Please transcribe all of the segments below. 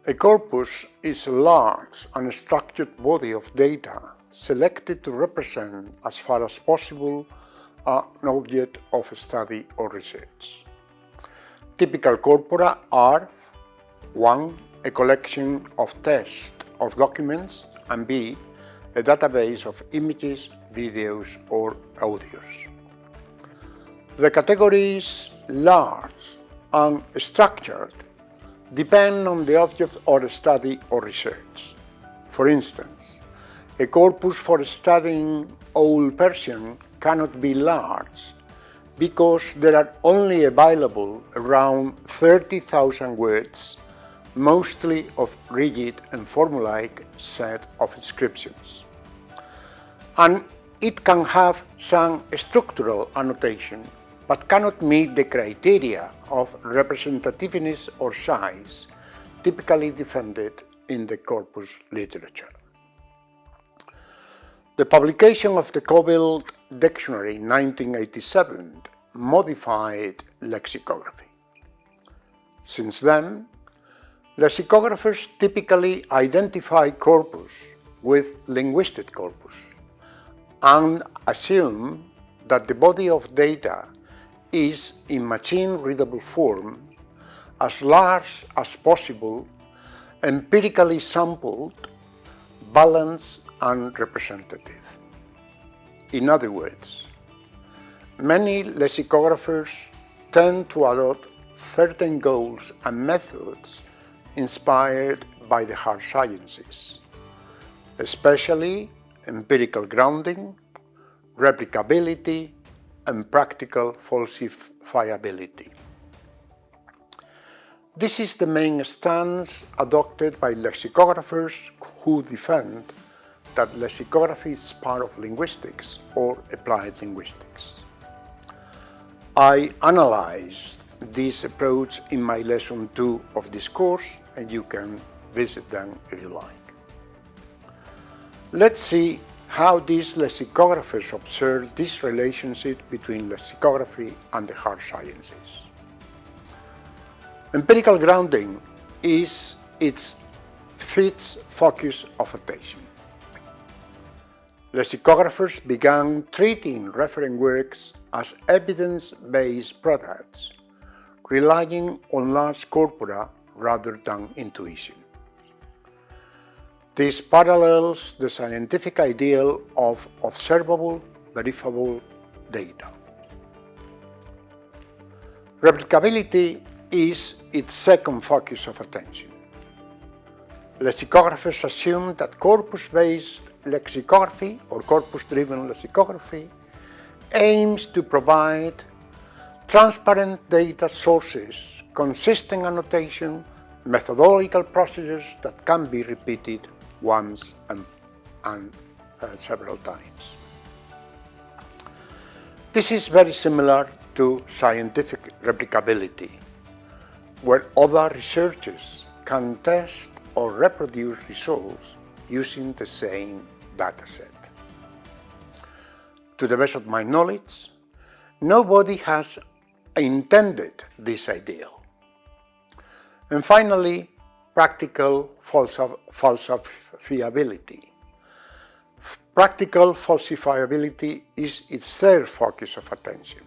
A corpus is a large and structured body of data selected to represent, as far as possible, an object of study or research. Typical corpora are 1. A collection of text of documents, and b. A database of images, videos, or audios. The categories large and structured depend on the object or study or research. For instance, a corpus for studying Old Persian cannot be large because there are only available around 30,000 words, mostly of rigid and formulaic set of inscriptions. And it can have some structural annotation, but cannot meet the criteria of representativeness or size typically defended in the corpus literature. The publication of the Cobalt Dictionary in 1987 modified lexicography. Since then, lexicographers typically identify corpus with linguistic corpus and assume that the body of data is in machine-readable form, as large as possible, empirically sampled, balanced, and representative. In other words, many lexicographers tend to adopt certain goals and methods inspired by the hard sciences, especially empirical grounding, replicability, and practical falsifiability. This is the main stance adopted by lexicographers who defend that lexicography is part of linguistics or applied linguistics. I analyzed this approach in my lesson 2 of this course, and you can visit them if you like. Let's see how these lexicographers observe this relationship between lexicography and the hard sciences. Empirical grounding is its fixed focus of attention. Lexicographers began treating reference works as evidence-based products, relying on large corpora rather than intuition. This parallels the scientific ideal of observable, verifiable data. Replicability is its second focus of attention. Lexicographers assume that corpus-based lexicography or corpus-driven lexicography aims to provide transparent data sources, consistent annotation, methodological procedures that can be repeated once and several times. This is very similar to scientific replicability, where other researchers can test or reproduce results using the same dataset. To the best of my knowledge, nobody has intended this ideal. And finally, practical falsifiability. Practical falsifiability is its third focus of attention.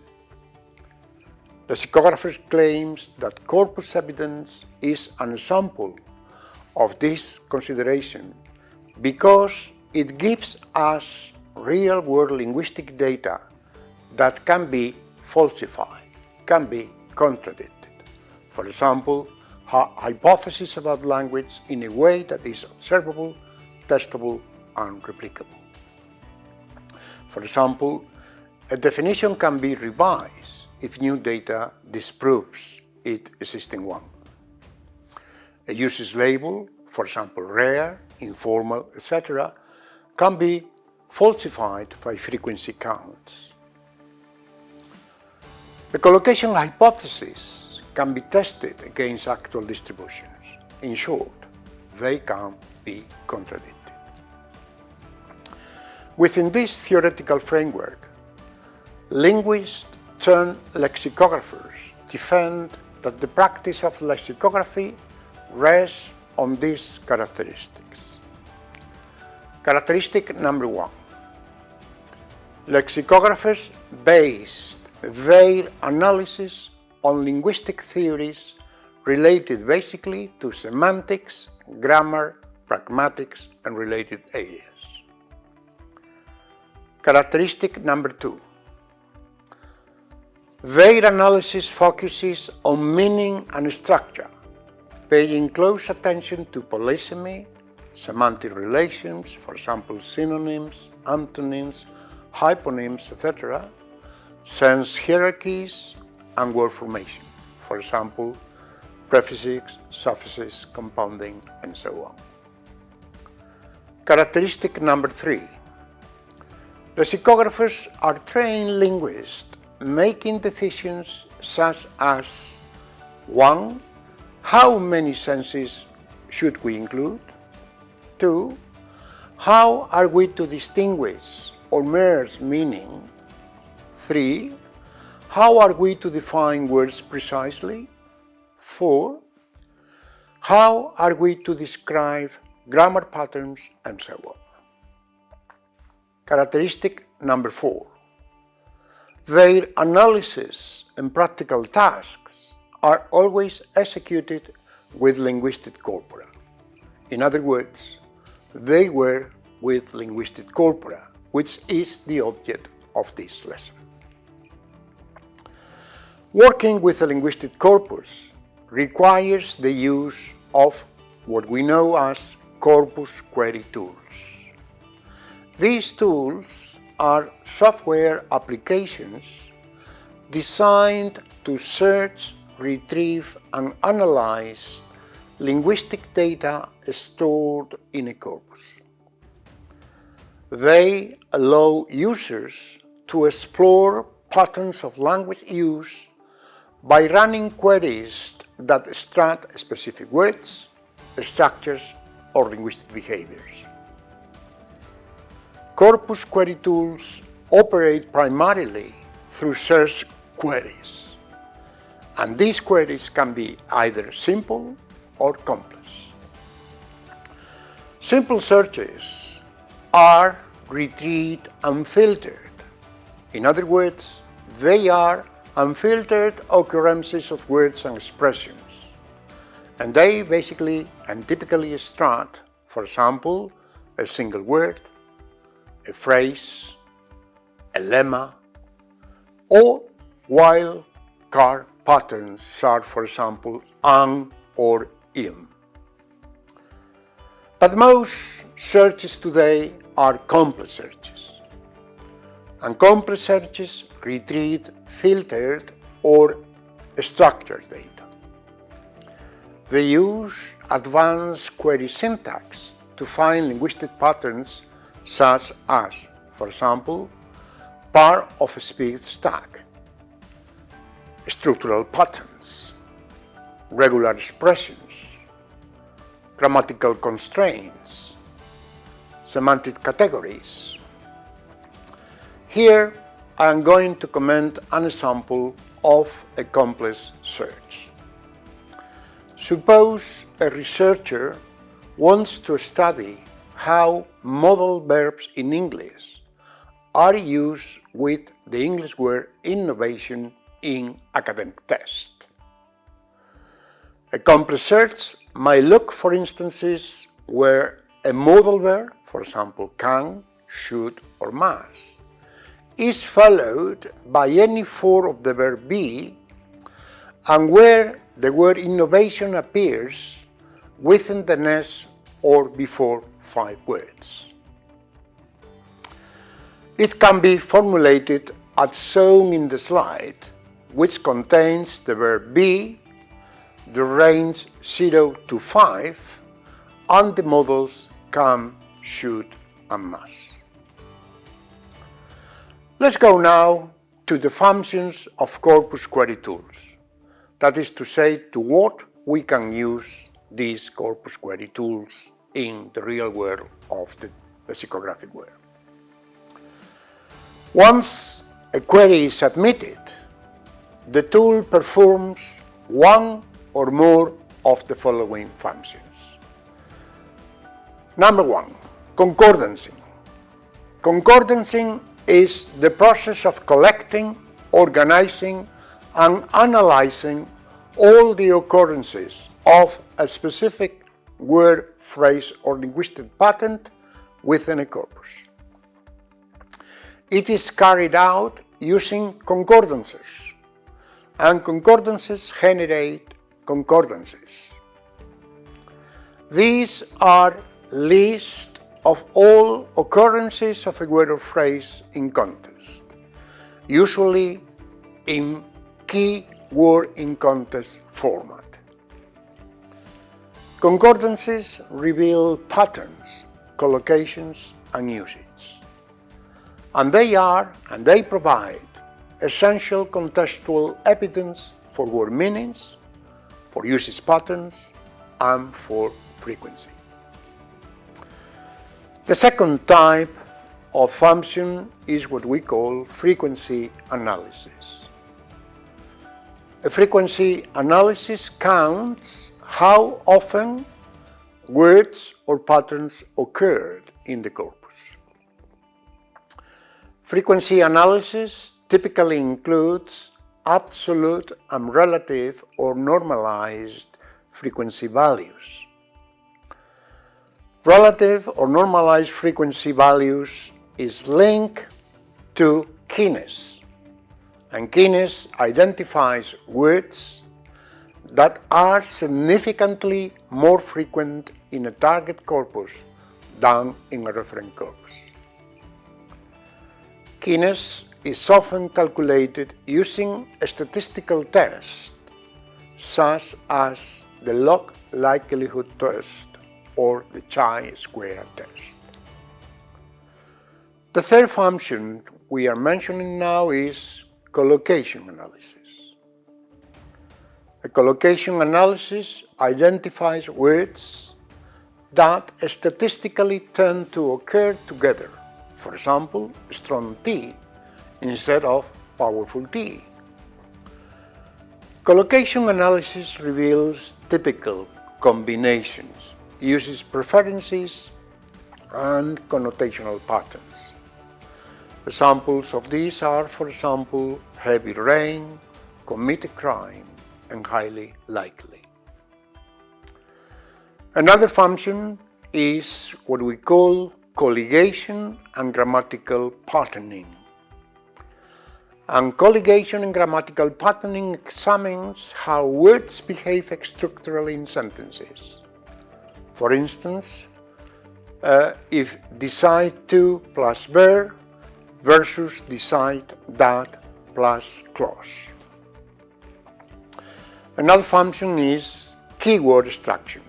Lexicographers claims that corpus evidence is an example of this consideration because it gives us real-world linguistic data that can be falsified, can be contradicted. For example, hypotheses about language in a way that is observable, testable, and replicable. For example, a definition can be revised if new data disproves its existing one. A uses label, for example rare, informal, etc., can be falsified by frequency counts. The collocation hypothesis can be tested against actual distributions. In short, they can be contradicted. Within this theoretical framework, linguists turned lexicographers defend that the practice of lexicography rests on these characteristics. Characteristic number 1. Lexicographers based their analysis on linguistic theories related basically to semantics, grammar, pragmatics, and related areas. Characteristic number 2. Their analysis focuses on meaning and structure, paying close attention to polysemy, semantic relations, for example synonyms, antonyms, hyponyms, etc., sense hierarchies, and word formation, for example prefixes, suffixes, compounding, and so on. Characteristic number 3. Lexicographers are trained linguists making decisions such as 1. How many senses should we include? 2. How are we to distinguish or merge meaning? 3. How are we to define words precisely? 4. How are we to describe grammar patterns, and so on. Characteristic number 4. Their analysis and practical tasks are always executed with linguistic corpora. In other words, they work with linguistic corpora, which is the object of this lesson. Working with a linguistic corpus requires the use of what we know as corpus query tools. These tools are software applications designed to search, retrieve, and analyze linguistic data stored in a corpus. They allow users to explore patterns of language use by running queries that extract specific words, structures, or linguistic behaviors. Corpus query tools operate primarily through search queries, and these queries can be either simple or complex. Simple searches are retrieved unfiltered. In other words, they are unfiltered occurrences of words and expressions, and they basically and typically extract, for example, a single word, a phrase, a lemma, or wildcard patterns are, for example, an or in. But most searches today are complex searches, and complex searches retrieve filtered or structured data. They use advanced query syntax to find linguistic patterns such as, for example, part of a speech stack, structural patterns, regular expressions, grammatical constraints, semantic categories. Here I am going to comment an example of a complex search. Suppose a researcher wants to study how modal verbs in English are used with the English word innovation in academic tests. A complex search might look for instances where a modal verb, for example can, should, or must, is followed by any form of the verb be, and where the word innovation appears within the next or before 5 words. It can be formulated as shown in the slide, which contains the verb be, the range 0 to 5, and the modals can, should, and must. Let's go now to the functions of corpus query tools, that is to say, to what we can use these corpus query tools in the real world of the lexicographic world. Once a query is submitted, the tool performs one or more of the following functions. Number 1, concordancing. Concordancing is the process of collecting, organizing, and analyzing all the occurrences of a specific word, phrase, or linguistic pattern within a corpus. It is carried out using concordances, and concordances generate concordances. These are lists of all occurrences of a word or phrase in context, usually in key word in context format. Concordances reveal patterns, collocations, and usage, and they provide essential contextual evidence for word meanings, for usage patterns, and for frequency. The second type of function is what we call frequency analysis. A frequency analysis counts how often words or patterns occurred in the corpus. Frequency analysis typically includes absolute and relative or normalized frequency values. Relative or normalized frequency values is linked to keyness, and keyness identifies words that are significantly more frequent in a target corpus than in a referent corpus. Keyness is often calculated using a statistical test such as the log likelihood test or the chi-square test. The third function we are mentioning now is collocation analysis. A collocation analysis identifies words that statistically tend to occur together. For example, strong T instead of powerful T. Collocation analysis reveals typical combinations, uses preferences, and connotational patterns. Examples of these are, for example, heavy rain, commit a crime, and highly likely. Another function is what we call colligation and grammatical patterning. And colligation and grammatical patterning examines how words behave structurally in sentences. For instance, if decide to plus verb versus decide that plus clause. Another function is keyword extraction.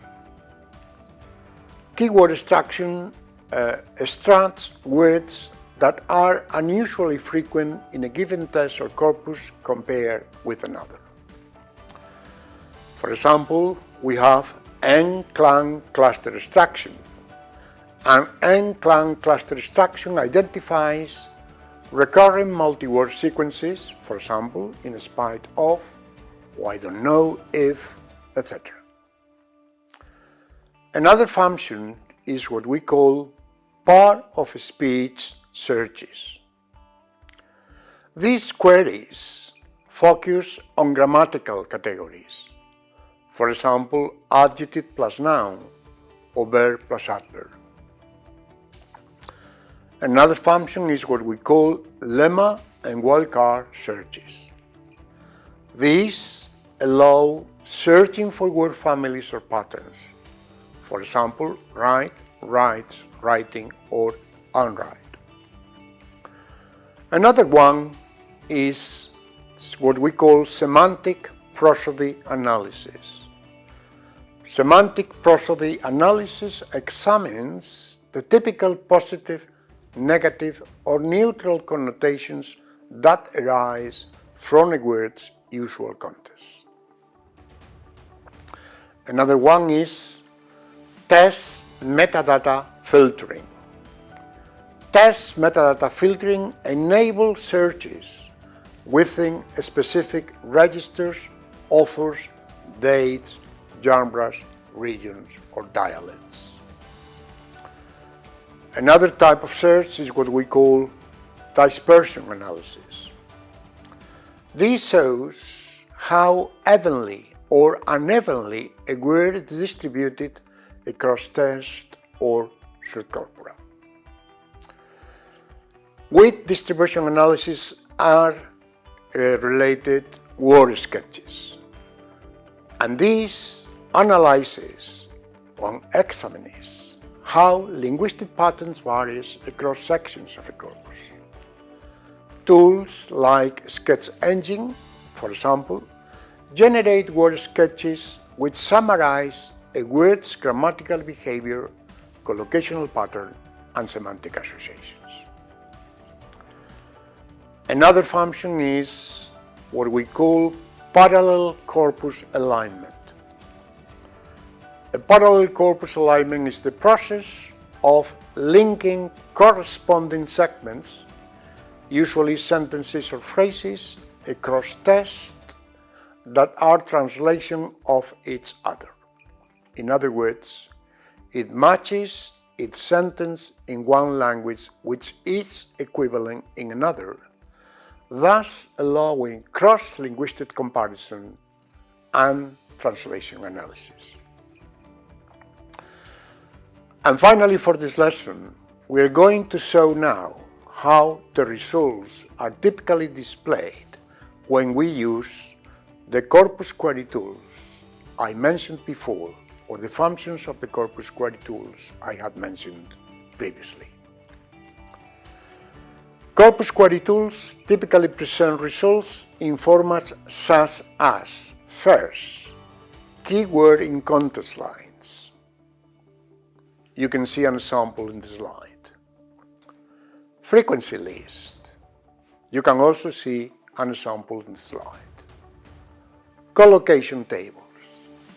Keyword extraction extracts words that are unusually frequent in a given text or corpus compared with another. For example, we have n-clan cluster extraction. An n-clan cluster extraction identifies recurring multi-word sequences, for example, in spite of, or I don't know if, etc. Another function is what we call part of speech searches. These queries focus on grammatical categories, for example, adjective plus noun or verb plus adverb. Another function is what we call lemma and wildcard searches. These allow searching for word families or patterns, for example, write, writes, writing, or unwrite. Another one is what we call semantic prosody analysis. Semantic prosody analysis examines the typical positive, negative, or neutral connotations that arise from a word's usual context. Another one is test metadata filtering. Test metadata filtering enables searches within specific registers, authors, dates, genres, regions, or dialects. Another type of search is what we call dispersion analysis. This shows how evenly or unevenly a word is distributed across text or subcorpora. With distribution analysis are related word sketches, and this analyzes or examines how linguistic patterns vary across sections of a corpus. Tools like Sketch Engine, for example, generate word sketches which summarize a word's grammatical behavior, collocational pattern, and semantic associations. Another function is what we call parallel corpus alignment. A parallel corpus alignment is the process of linking corresponding segments, usually sentences or phrases, across text that are translation of each other. In other words, it matches its sentence in one language which is equivalent in another, thus allowing cross-linguistic comparison and translation analysis. And finally, for this lesson, we are going to show now how the results are typically displayed when we use the corpus query tools I mentioned before, or the functions of the corpus query tools I had mentioned previously. Corpus query tools typically present results in formats such as, first, keyword in context lines. You can see an example in the slide. Frequency list. You can also see an example in the slide. Collocation tables.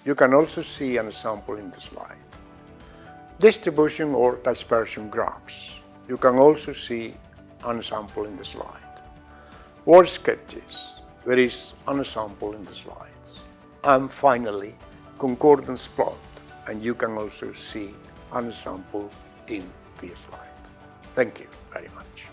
You can also see an example in the slide. Distribution or dispersion graphs. You can also see an example in the slide. Word sketches. There is an example in the slides. And finally, concordance plot. And you can also see an example in the slide. Thank you very much.